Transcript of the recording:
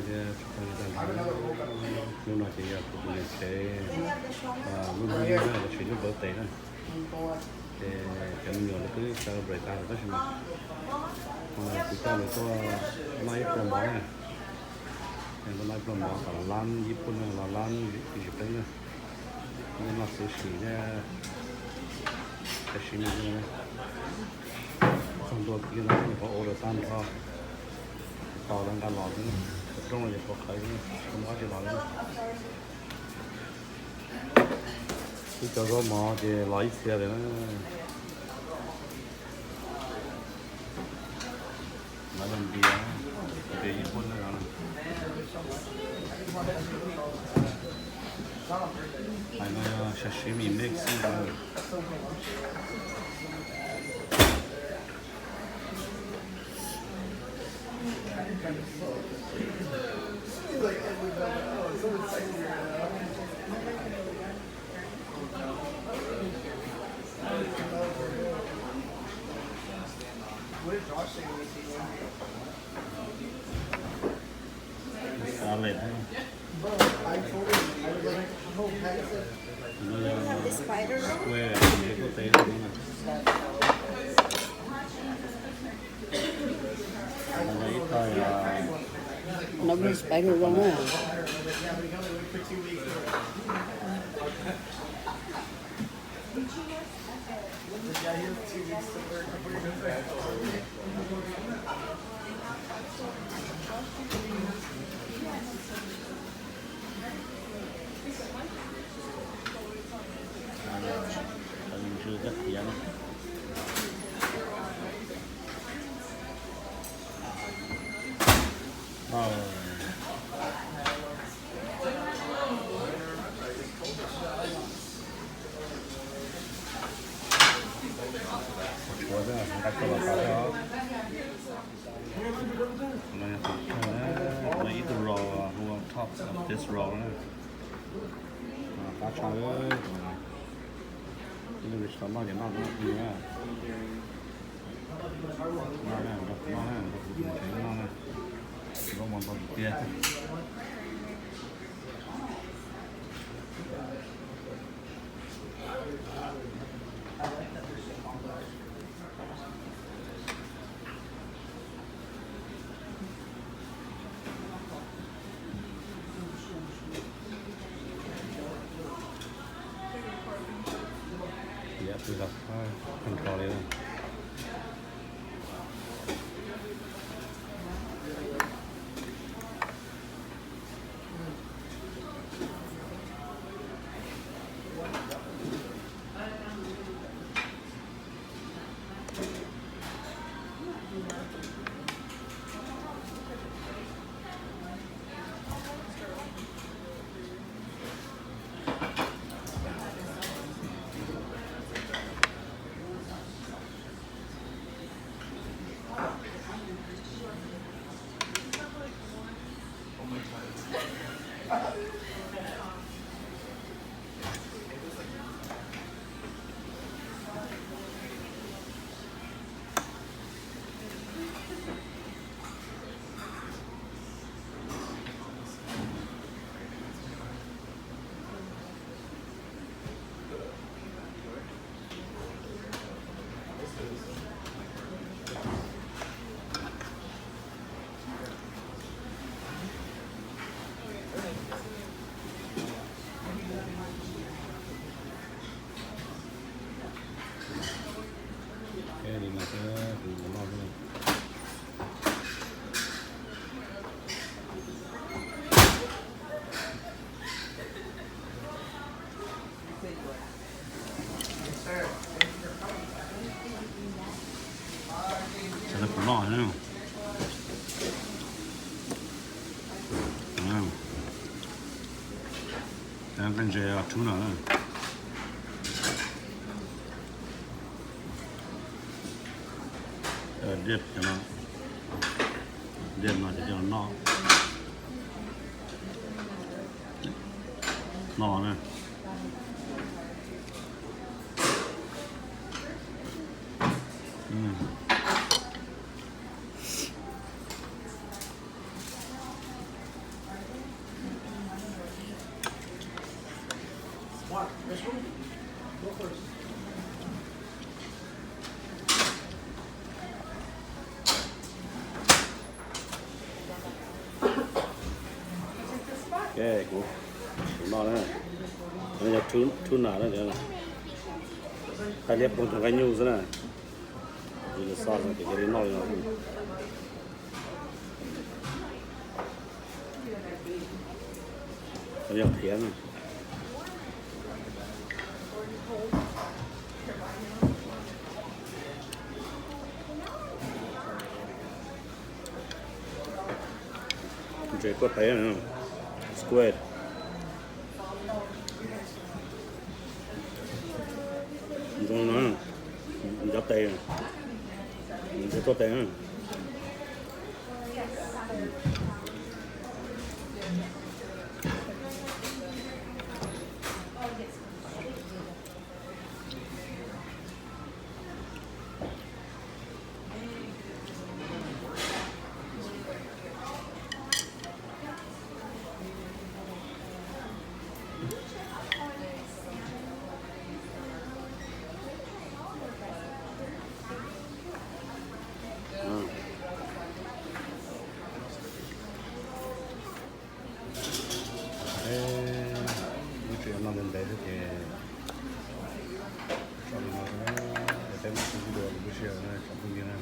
cái chúng ta lúc nào thì cũng là cái lúc này là chuyện nó bớt tệ rồi thì cái nhiều là cứ cho break out đó chứ mà chúng ta là có máy pro máu này cái máy pro máu là lan Japan là lan Japan này nhưng mà sự chỉ là cái chuyện này không được cái nào có ô tô tan thôi tàu đang lò nữa trong này có khởi không có gì lò nữa cứ cho có mò thì lấy xe rồi nó làm gì á để ít hơn nữa này nó sashimi mix rồi salad. Have the spider roll? Square, cái quốc tế luôn nè. Lấy thôi nó bị spider roll á. chưa rất hiếm. Lấy the roll who on top of this roll nữa. Cá trời ơi. Cái này sống bao nhiêu năm nữa đi nữa. Ngon nè, ngon nè. Có món bò kia. Dạ, tôi gặp control đây. Thật là lò nữa. Đang cần dè chú nữa. Dip cho nó. Dip nó cho nó no nè. cái cũng nó nữa nó là chun nào đó nữa cái liệp cũng cái nhu thế này thì là sao rồi cái nói nó nó nhập thiến này chơi quất thấy nữa squid con nó giáp tay mình sẽ tốt tay nữa chuyện làm đến đấy thì trong nó sẽ một cái video buổi chiều này trong công viên này